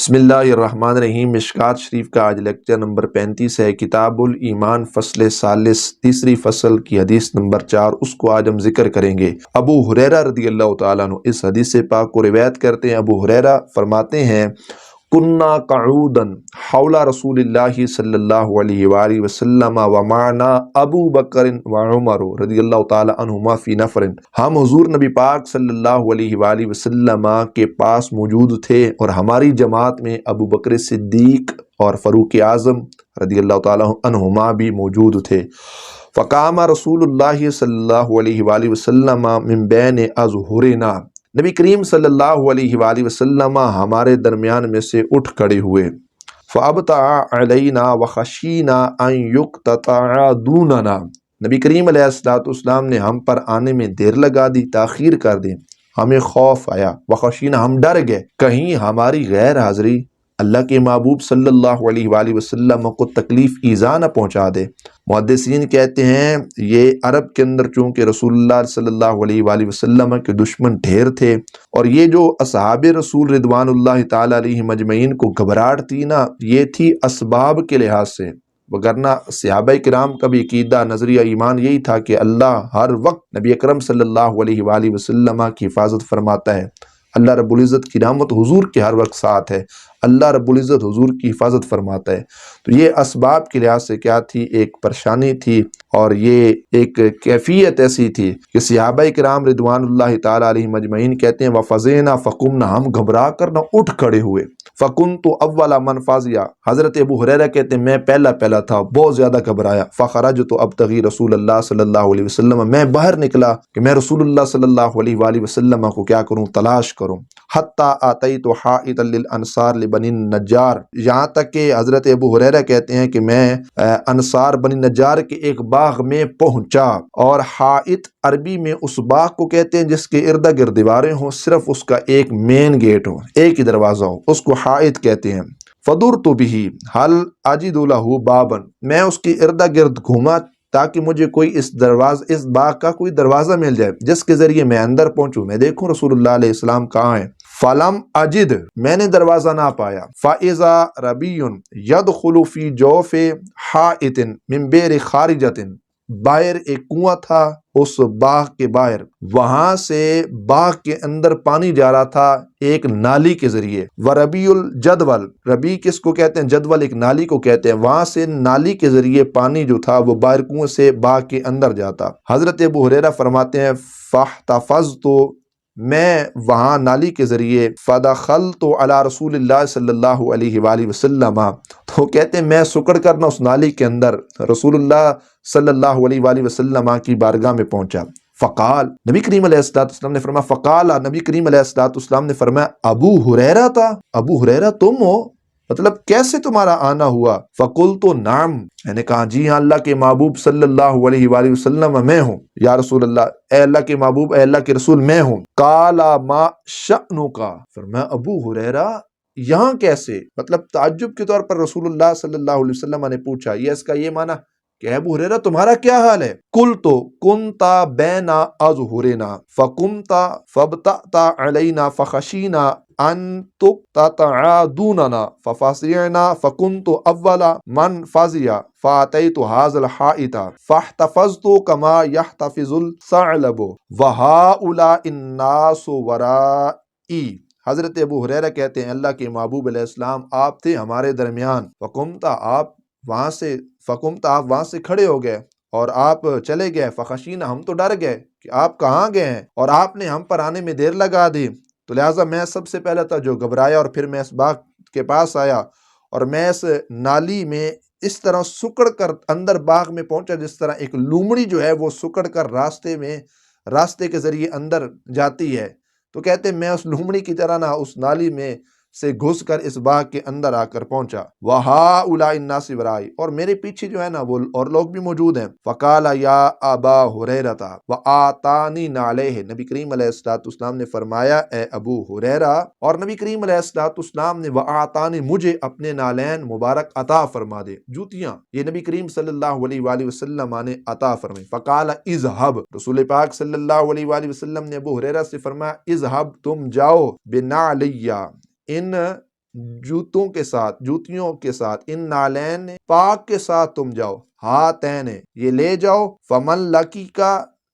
بسم اللہ الرحمن الرحیم۔ مشکات شریف کا آج لیکچر نمبر 35 ہے۔ کتاب الایمان فصل ثالث، تیسری فصل کی حدیث نمبر 4، اس کو آج ہم ذکر کریں گے۔ ابو ہریرہ رضی اللہ تعالیٰ عنہ اس حدیث پاک کو روایت کرتے ہیں۔ ابو ہریرہ فرماتے ہیں کننا قعودا حول رسول اللہ صلی اللہ علیہ وآلہ وسلم ومعنا ابو بکر وعمر رضی اللہ تعالی عنہما فی نفر۔ ہم حضور نبی پاک صلی اللہ علیہ وآلہ وسلم کے پاس موجود تھے اور ہماری جماعت میں ابو بکر صدیق اور فاروق اعظم رضی اللہ تعالی عنہما بھی موجود تھے۔ فقام رسول اللہ صلی اللہ علیہ وآلہ وسلم من بین اظہرنا، نبی کریم صلی اللہ علیہ وآلہ وسلم ہمارے درمیان میں سے اٹھ کھڑے ہوئے۔ فَأَبْطَأَ عَلَيْنَا وَخَشِينَا أَن يُقْتَطَعَ دُونَنَا، نبی کریم علیہ السلام نے ہم پر آنے میں دیر لگا دی، تاخیر کر دی، ہمیں خوف آیا۔ وَخَشِينَا، ہم ڈر گئے کہیں ہماری غیر حاضری اللہ کے محبوب صلی اللہ علیہ وآلہ وسلم کو تکلیف ایذا نہ پہنچا دے۔ محدثین کہتے ہیں یہ عرب کے اندر چونکہ رسول اللہ صلی اللہ علیہ وآلہ وسلم کے دشمن ڈھیر تھے، اور یہ جو اصحاب رسول رضوان اللہ تعالی علیہ مجمعین کو گھبراہٹ تھی نا، یہ تھی اسباب کے لحاظ سے، وگرنہ صحابہ کرام کا بھی عقیدہ نظریہ ایمان یہی تھا کہ اللہ ہر وقت نبی اکرم صلی اللہ علیہ وآلہ وسلم کی حفاظت فرماتا ہے۔ اللہ رب العزت کی رحمت حضور کے ہر وقت ساتھ ہے، اللہ رب العزت حضور کی حفاظت فرماتا ہے۔ تو یہ اسباب کے لحاظ سے کیا تھی، ایک پریشانی تھی، اور یہ ایک کیفیت ایسی تھی کہ صحابہ کرام رضوان اللہ تعالی علیہ مجمعین کہتے ہیں وَفَزِعْنَا فَقُمْنَا، ہم گھبرا کر نہ اٹھ کھڑے ہوئے۔ فَكُنْتُ أَوَّلَ مَنْ فَزِعَ، حضرت ابو ہریرہ کہتے ہیں میں پہلا تھا، بہت زیادہ گھبرایا۔ فَخَرَجْتُ أَبْتَغِي رسول اللہ صلی اللہ علیہ وسلم، میں باہر نکلا کہ میں رسول اللہ صلی اللہ علیہ وآلہ وسلم کو کیا کروں، تلاش کروں۔ حَتَّى آتَيْتُ حَائِطًا لِلْأَنصَارِ لِبَنِي النَّجَّارِ، یہاں تک کہ حضرت ابو ہریرہ کہتے ہیں کہ میں انصار بنی نجار کے ایک باغ میں پہنچا، اور حائط عربی میں اس باغ کو کہتے ہیں جس کے ارد گرد دیواریں ہوں، صرف اس کا ایک مین گیٹ ہو، ایک ہی دروازہ ہو، اس کو حائط کہتے ہیں۔ فَدُرْتُ بِهِ هَلْ أَجِدُ لَهُ بَابًا، میں اس کی ارد گرد گھوما تاکہ مجھے کوئی اس باغ کا کوئی دروازہ مل جائے جس کے ذریعے میں اندر پہنچوں، میں دیکھوں رسول اللہ علیہ السلام کہاں ہیں۔ فَلَمْ أَجِدْ، میں نے دروازہ نہ پایا۔ فَإِذَا رَبِيٌّ يَدْخُلُ فِي جَوْفِ حَائِطٍ مِنْ بِئْرِ خَارِجَةٍ، باہر ایک کنواں تھا اس باغ کے باہر، وہاں سے باغ کے اندر پانی جا رہا تھا ایک نالی کے ذریعے۔ وَرَبِيُّ الْجَدْوَلِ، ربی کس کو کہتے ہیں، جدول ایک نالی کو کہتے ہیں، وہاں سے نالی کے ذریعے پانی جو تھا وہ باہر کنویں سے باغ کے اندر جاتا۔ حضرت ابو ہریرہ فرماتے ہیں فَاحْتَفَظْتُ، میں وہاں نالی کے ذریعے فَدَخَلْتُ عَلَى رسول اللہ صلی اللہ علیہ وآلہ وسلم، تو کہتے ہیں میں سکڑ کر نہ اس نالی کے اندر رسول اللہ صلی اللہ علیہ وآلہ وسلم کی بارگاہ میں پہنچا۔ فقال، نبی کریم علیہ السلام نے فرمایا، فقال، نبی کریم علیہ السلام نے فرمایا ابو ہریرہ تھا، ابو ہریرہ تم ہو، مطلب کیسے تمہارا آنا ہوا؟ فقلت نعم، میں نے کہا جی ہاں اللہ کے محبوب صلی اللہ علیہ وآلہ وسلم میں ہوں، یا رسول اللہ، اے اللہ کے محبوب، اے اللہ کے رسول میں ہوں۔ قال ما شأنک، فرمایا ابو ہریرہ یہاں کیسے؟ مطلب تعجب کے طور پر رسول اللہ صلی اللہ علیہ وسلم نے پوچھا، یہ اس کا یہ معنی کہ ابو ہریرہ تمہارا کیا حال ہے؟ قلت كنت بین اظہرنا فقمت فابطأت علینا فخشینا ان تقتطع دوننا ففزعنا فكنت اول من فزع فاتيت هذا الحائط فاحتفظت كما يحتفظ الثعلب وهؤلاء الناس ورائي۔ حضرت ابو ہریرہ کہتے ہیں اللہ کے محبوب علیہ السلام آپ تھے ہمارے درمیان، فقمت، آپ وہاں سے کھڑے ہو گئے اور آپ چلے گئے، فخشینا، ہم تو ڈر گئے کہ آپ کہاں گئے ہیں، اور آپ نے ہم پر آنے میں دیر لگا دی، تو لہٰذا میں سب سے پہلے تھا جو گھبرایا، اور پھر میں اس باغ کے پاس آیا اور میں اس نالی میں اس طرح سکڑ کر اندر باغ میں پہنچا جس طرح ایک لومڑی جو ہے وہ سکڑ کر راستے کے ذریعے اندر جاتی ہے، تو کہتے میں اس لومڑی کی طرح نہ اس نالی میں سے گھس کر اس باغ کے اندر آ کر پہنچا۔ وَهَؤُلَاءِ النَّاسِ وَرَائِي، اور میرے پیچھے جو ہے نا وہ اور لوگ بھی موجود ہیں۔ فَقَالَ يَا أَبَا هُرَيْرَةَ وَآتَانِي نَعْلَيْهِ، نبی کریم علیہ السلام نے فرمایا اے ابو ہریرہ، اور نبی کریم علیہ السلام نے وَآتَانِي، مجھے اپنے نالین مبارک عطا فرما دے، جوتیاں یہ نبی کریم صلی اللہ علیہ وآلہ وسلم نے عطا فرمائی۔ فَقَالَ اذهب، رسول پاک صلی اللہ علیہ وآلہ وسلم نے ابو ہریرہ سے فرمایا اذهب، تم جاؤ، بِنَعْلِيَّ، ان جوتوں کے ساتھ، جوتیوں کے ساتھ، ان نالین پاک کے ساتھ تم جاؤ، ہاتین یہ لے جاؤ، فمن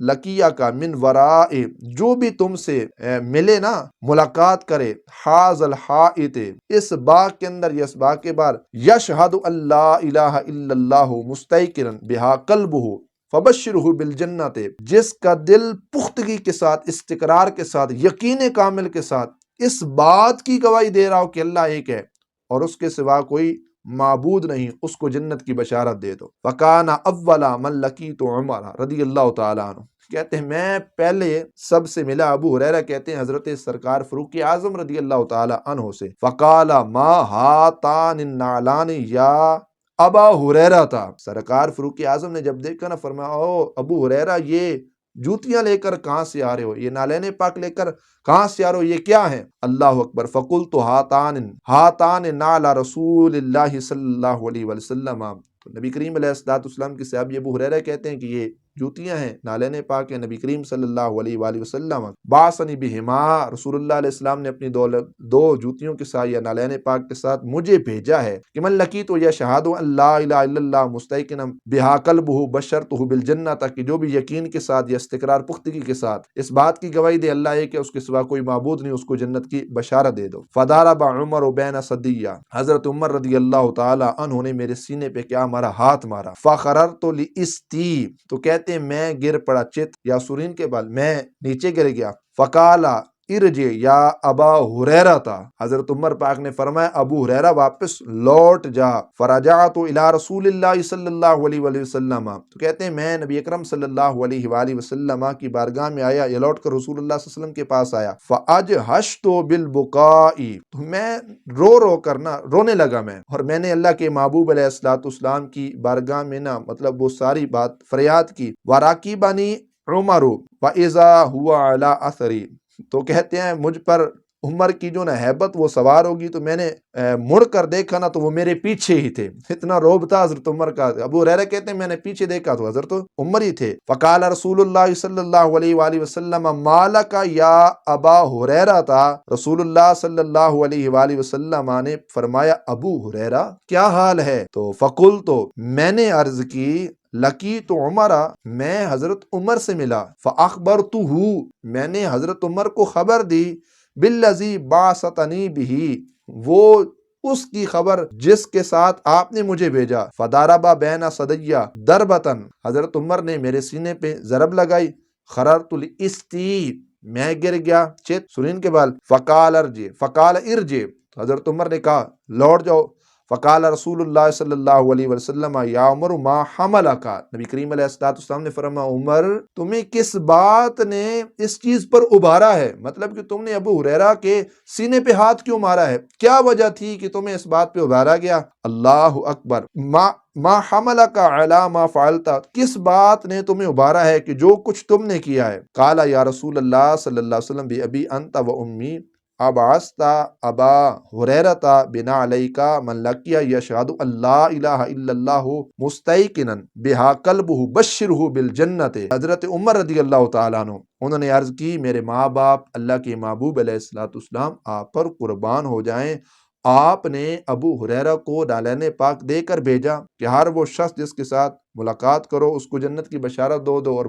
لکیہ کا من ورائے جو بھی تم سے ملے نا، ملاقات کرے، حاض الحائط اس باغ کے اندر، اس باغ کے باہر، یشہد اللہ الہ الا اللہ مستیقنا بہا قلبہ فبشرہ بالجنت، جس کا دل پختگی کے ساتھ، استقرار کے ساتھ، یقین کامل کے ساتھ اس بات کی گواہی دے رہا ہو کہ اللہ ایک ہے اور اس کے سوا کوئی معبود نہیں، اس کو جنت کی بشارت دے دو۔ فَكَانَ أَوَّلَ مَن لَقِيتُ عُمَرَ رضی اللہ تعالیٰ عنہ، کہتے ہیں میں پہلے سب سے ملا، ابو ہریرہ کہتے ہیں حضرت سرکار فاروق اعظم رضی اللہ تعالیٰ عنہ سے، فَقَالَ مَا هَاتَانِ النَّعْلَانِ یا ابا ہریرہ تھا، سرکار فاروق اعظم نے جب دیکھا نا، فرمایا او ابو ہریرہ یہ جوتیاں لے کر کہاں سے آ رہے ہو، یہ نالین پاک لے کر کہاں سے آ رہے ہو، یہ کیا ہے؟ اللہ اکبر۔ فقلت ہاتان نعل رسول اللہ صلی اللہ علیہ وسلم، تو نبی کریم علیہ السلام کی صحابی ابو ہریرہ کہتے ہیں کہ یہ جوتیاں ہیں، نالین پاک ہیں، نبی کریم صلی اللہ علیہ وآلہ وسلم باسنی بہما، رسول اللہ علیہ السلام نے اپنی دو جوتیوں کے ساتھ یا نالین پاک کے ساتھ مجھے بھیجا ہے کہ من لقیت یشہد ان لا الہ الا اللہ مستیقنا بہا قلبہ بشرتہ بالجنہ، تاکہ جو بھی یقین کے ساتھ یا استقرار پختگی کے ساتھ اس بات کی گواہی دے اللہ ہے کہ اس کے سوا کوئی معبود نہیں، اس کو جنت کی بشارت دے دو۔ فضرب عمر بین صدیہ، حضرت عمر رضی اللہ تعالی عنہ نے میرے سینے پہ کیا مارا؟ ہاتھ مارا۔ فخررت لاستی، تو کہتے ہیں میں گر پڑا، چت یا سورین کے بال، میں نیچے گر گیا۔ فقالا ارجع یا ابا ہریرہ تھا، حضرت عمر پاک نے فرمایا ابو ہریرہ واپس لوٹ جا۔ فرجعت الی رسول اللہ صلی اللہ علیہ وآلہ وسلم، تو کہتے ہیں میں نبی اکرم صلی اللہ علیہ وآلہ وسلم کی بارگاہ میں آیا، یا لوٹ کر رسول اللہ صلی اللہ علیہ وسلم کے پاس آیا۔ فاجہشت بالبکاء، تو میں رو کر نا رونے لگا میں، اور میں نے اللہ کے محبوب علیہ السلام کی بارگاہ میں نا مطلب وہ ساری بات فریاد کی۔ وراکبنی عمر واذا هو علی اثری، تو کہتے ہیں مجھ پر عمر کی جو نا ہیبت وہ سوار ہوگی، تو میں نے مڑ کر دیکھا نا تو وہ میرے پیچھے ہی تھے، اتنا روب تھا حضرت عمر کا۔ ابو ہریرہ کہتے ہیں میں نے پیچھے دیکھا تو حضرت عمر ہی تھے۔ فقال رسول اللہ صلی اللہ علیہ وآلہ وسلم مالک یا ابا ہریرہ تھا، رسول اللہ صلی اللہ علیہ وآلہ وسلم نے فرمایا ابو ہریرہ کیا حال ہے؟ تو فقلت، تو میں نے عرض کی لقیت عمر، میں حضرت عمر سے ملا، فاخبرتہ، میں نے حضرت عمر کو خبر دی، بالذی بعثتنی بہ، وہ اس کی خبر جس کے ساتھ آپ نے مجھے بھیجا۔ فضرب بین صدیہ ضربۃ، حضرت عمر نے میرے سینے پہ ضرب لگائی۔ خررت لاستی، میں گر گیا، چت سنین کے بال۔ فقال ارجع، تو حضرت عمر نے کہا لوٹ جاؤ۔ فقال رسول اللہ صلی اللہ علیہ وسلم یا عمر ما حملک، نبی کریم علیہ السلام نے فرمایا عمر تمہیں کس بات نے اس چیز پر ابھارا ہے، مطلب کہ تم نے ابو ہریرہ کے سینے پہ ہاتھ کیوں مارا ہے، کیا وجہ تھی کہ تمہیں اس بات پہ ابھارا گیا؟ اللہ اکبر۔ ما حملک علی ما فعلت، کس بات نے تمہیں ابھارا ہے کہ جو کچھ تم نے کیا ہے؟ قال یا رسول اللہ صلی اللہ علیہ وسلم بی انت و امی ابعثت ابا ہریرۃ بنا علیک من لقی یشہد ان لا الہ الا اللہ مستیقنا بہا قلبہ بشرہ بالجنت۔ حضرت عمر رضی اللہ تعالیٰ عنہ انہوں نے عرض کی میرے ماں باپ اللہ کے محبوب علیہ السلام آپ پر قربان ہو جائیں، آپ نے ابو ہریرہ کو نالین پاک دے کر بھیجا کہ ہر وہ شخص جس کے ساتھ ملاقات کرو اس کو جنت کی بشارت دو، اور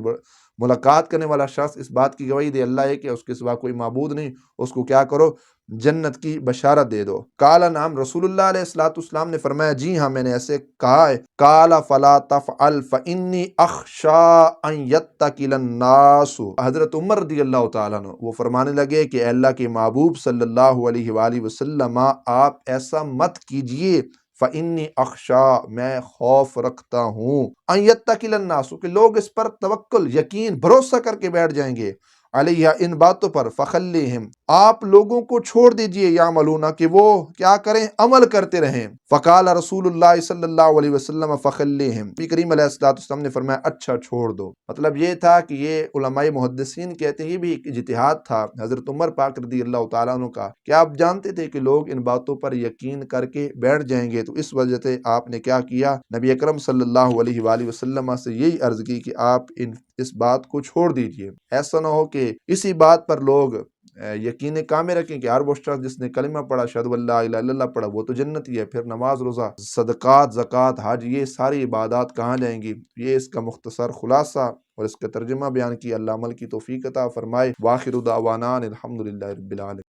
ملاقات کرنے والا شخص اس بات کی گواہی دے اللہ ہے کہ اس کے سوا کوئی معبود نہیں، اس کو کیا کرو؟ جنت کی بشارت دے دو۔ قال نعم، رسول اللہ علیہ السلام نے فرمایا جی ہاں میں نے ایسے کہا ہے۔ قال فلا تفعل فانی اخشى ان يتكل الناس، حضرت عمر رضی اللہ تعالیٰ عنہ وہ فرمانے لگے کہ اے اللہ کے محبوب صلی اللہ علیہ وآلہ وسلم آپ ایسا مت کیجئے، فَإِنِّي أَخْشَىٰ، میں خوف رکھتا ہوں، أَن يَتَّكِلَ النَّاسُ کہ لوگ اس پر توکل، یقین، بھروسہ کر کے بیٹھ جائیں گے، علیہ ان باتوں پر، فَخَلِّهِمْ آپ لوگوں کو چھوڑ دیجئے، یعملون کہ وہ کیا کریں؟ عمل کرتے رہیں۔ فقال رسول اللہ صلی اللہ علیہ وسلم فَخَلِّهِمْ، نبی کریم علیہ السلام نے فرمایا اچھا چھوڑ دو۔ مطلب یہ تھا کہ یہ علماء محدثین کہتے ہیں یہ بھی ایک اجتہاد تھا حضرت عمر پاک رضی اللہ تعالیٰ عنہ کا، کہ آپ جانتے تھے کہ لوگ ان باتوں پر یقین کر کے بیٹھ جائیں گے، تو اس وجہ سے آپ نے کیا کیا؟ نبی اکرم صلی اللہ علیہ وآلہ وسلم سے یہی عرض کی کہ آپ اس بات کو چھوڑ دیجئے، ایسا نہ ہو کہ اسی بات پر لوگ یقین کامل رکھیں کہ ہر وہ شخص جس نے کلمہ پڑھا اشہد ان لا الہ الا اللہ پڑھا وہ تو جنتی ہے۔ پھر نماز، روزہ، صدقات، زکوٰۃ، حج، یہ ساری عبادات کہاں جائیں گی؟ یہ اس کا مختصر خلاصہ اور اس کا ترجمہ بیان کیا۔ اللہ عمل کی توفیق عطا فرمائے۔ وآخر دعوانا الحمد للہ رب العالمین۔